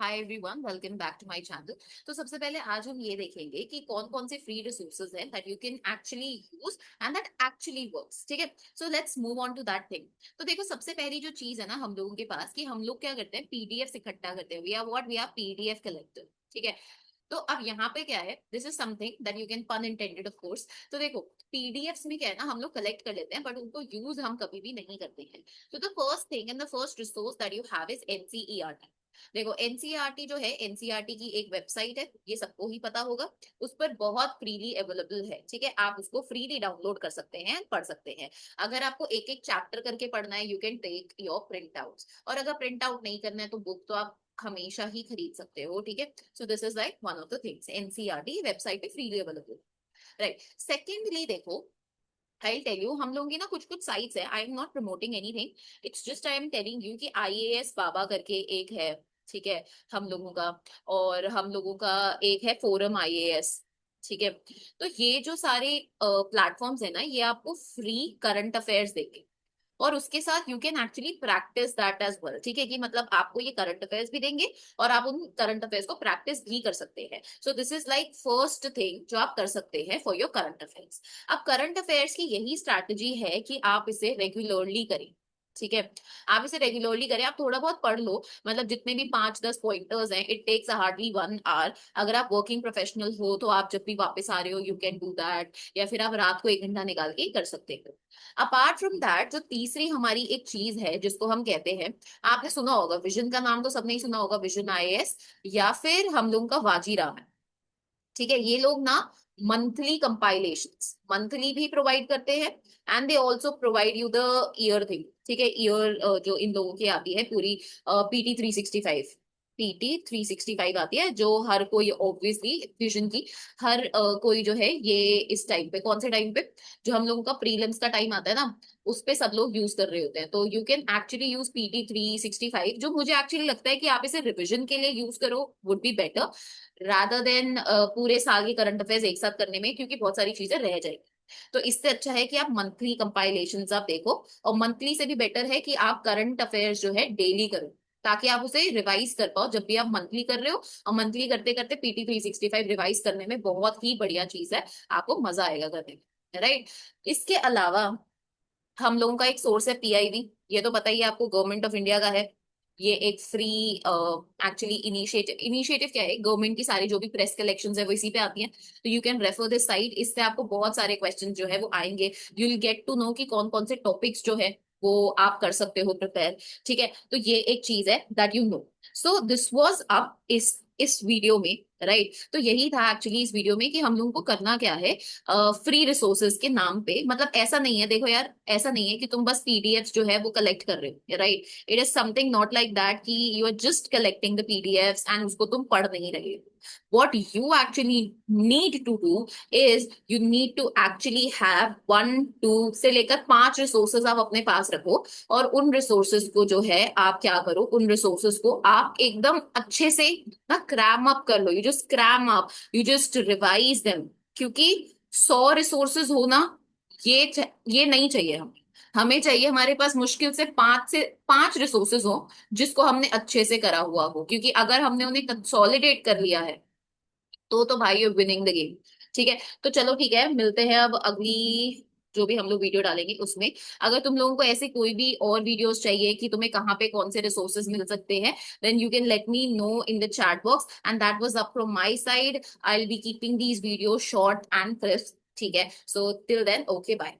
Hi everyone, welcome back to my channel. तो सबसे पहले आज हम ये देखेंगे कि कौन कौन से फ्री रिसोर्सेज हैं that you can actually use and that actually works. ठीक है, so let's move on to that thing. तो देखो, सबसे पहली जो चीज है ना हम लोगों के पास, कि हम लोग क्या करते हैं, पीडीएफ इकट्ठा करते हैं। We are PDF collector. ठीक है, तो अब यहाँ पे क्या है, this is something that you can pun intended of course. तो देखो, पीडीएफ्स में क्या है ना, हम लोग कलेक्ट कर लेते हैं बट उनको यूज हम कभी भी नहीं करते हैं। तो the first thing and the first resource that you have is NCERT. देखो, एनसीईआरटी जो है, एनसीईआरटी की एक वेबसाइट है, ये सबको ही पता होगा। उस पर बहुत फ्रीली अवेलेबल है। ठीक है, आप उसको फ्रीली डाउनलोड कर सकते हैं, पढ़ सकते हैं। अगर आपको एक एक चैप्टर करके पढ़ना है, you can take your print out. और अगर प्रिंट आउट नहीं करना है तो बुक तो आप हमेशा ही खरीद सकते हो। ठीक है, so this is like one of the things, NCERT website पे फ्रीली अवेलेबल। राइट, सेकेंडली देखो, आई टेल यू, हम लोगों की ना कुछ कुछ साइट्स है। I am not promoting anything, it's just I am telling you कि आईएएस बाबा करके एक है। ठीक है, हम लोगों का। और हम लोगों का एक है फोरम आईएएस। ठीक है, तो ये जो सारे प्लेटफॉर्म्स है ना, ये आपको फ्री करंट अफेयर्स देंगे। और उसके साथ you can actually practise that as well. ठीक है, कि मतलब आपको ये करंट अफेयर्स भी देंगे और आप उन करंट अफेयर्स को प्रैक्टिस भी कर सकते हैं। So this is like first thing जो आप कर सकते हैं फॉर योर करंट अफेयर्स। अब करंट अफेयर्स की यही स्ट्रैटेजी है कि आप इसे रेगुलरली करें। ठीक है, आप इसे रेगुलरली करें, आप थोड़ा बहुत पढ़ लो। मतलब जितने भी 5-10 पॉइंटर्स हैं, इट टेक्स हार्डली 1 आवर। अगर आप वर्किंग प्रोफेशनल हो तो आप जब भी वापस आ रहे हो यू कैन डू दैट, या फिर आप रात को 1 घंटा निकाल के कर सकते हो। अपार्ट फ्रॉम दैट, जो तीसरी हमारी एक चीज है जिसको हम कहते हैं, आपने सुना होगा विजन का नाम, तो सबने ही सुना होगा, विजन आईएएस। या फिर हम लोगों का वाजीराम है। ठीक है, ये लोग ना मंथली कंपाइलेशंस मंथली भी प्रोवाइड करते हैं, and they also provide you the year thing. ठीक है, ईयर जो इन लोगों की आती है पूरी, पीटी 365 आती है, जो हर कोई ऑब्वियसली विजन की हर कोई जो है ये इस टाइम पे, कौन से टाइम पे, जो हम लोगों का प्रीलिम्स का टाइम आता है ना, उस पे सब लोग यूज कर रहे होते हैं। तो you can actually use PT 365, जो मुझे एक्चुअली लगता है कि आप इसे रिविजन के लिए यूज करो would be better, rather than पूरे साल के करंट अफेयर्स एक साथ करने में, क्योंकि बहुत सारी चीजें रह जाएगी। तो इससे अच्छा है कि आप मंथली कंपाइलेशंस आप देखो। और मंथली से भी बेटर है कि आप करंट अफेयर्स जो है डेली करो, ताकि आप उसे रिवाइज कर पाओ जब भी आप मंथली कर रहे हो। और मंथली करते करते पीटी 365 रिवाइज करने में बहुत ही बढ़िया चीज है, आपको मजा आएगा करने में। राइट, इसके अलावा हम लोगों का एक सोर्स है पीआईबी। ये तो पता ही है आपको, गवर्नमेंट ऑफ इंडिया का है। ये एक फ्री एक्चुअली इनिशिएटिव क्या है, गवर्नमेंट की सारी जो भी प्रेस कलेक्शंस है वो इसी पे आती हैं। तो you can refer this site, इससे आपको बहुत सारे क्वेश्चन जो है वो आएंगे। You will get to know कि कौन कौन से टॉपिक्स जो है वो आप कर सकते हो प्रिपेयर। ठीक है, तो ये एक चीज है that you know. So this was up इस वीडियो में। राइट, तो यही था एक्चुअली इस वीडियो में, कि हम लोगों को करना क्या है। फ्री रिसोर्सेज के नाम पे, मतलब ऐसा नहीं है, देखो यार, ऐसा नहीं है कि तुम बस पीडीएफ जो है वो कलेक्ट कर रहे हो। Right, it is something not like that कि you are just collecting the PDF and उसको तुम पढ़ नहीं रहे हो। what you actually need to do is you need to actually have 1 2 से लेकर 5 रिसोर्सेज आप अपने पास रखो। और उन रिसोर्सेज को जो है आप क्या करो, उन रिसोर्सेज को आप एकदम अच्छे से ना क्रैम अप कर लो। You just cram up, you just revise them. क्योंकि 100 रिसोर्सेज होना, ये नहीं चाहिए हमें। हमें चाहिए हमारे पास मुश्किल से 5 रिसोर्सेज हो, जिसको हमने अच्छे से करा हुआ हो। क्योंकि अगर हमने उन्हें कंसोलिडेट कर लिया है तो भाई यू विनिंग द गेम। ठीक है, तो चलो ठीक है, मिलते हैं अब अगली जो भी हम लोग वीडियो डालेंगे उसमें। अगर तुम लोगों को ऐसे कोई भी और वीडियोस चाहिए कि तुम्हें कहाँ पे कौन से रिसोर्सेज मिल सकते हैं, then you can let me know in the chat box, and that was up from my side. I will be keeping these video short and crisp. ठीक है, so till then, okay, bye.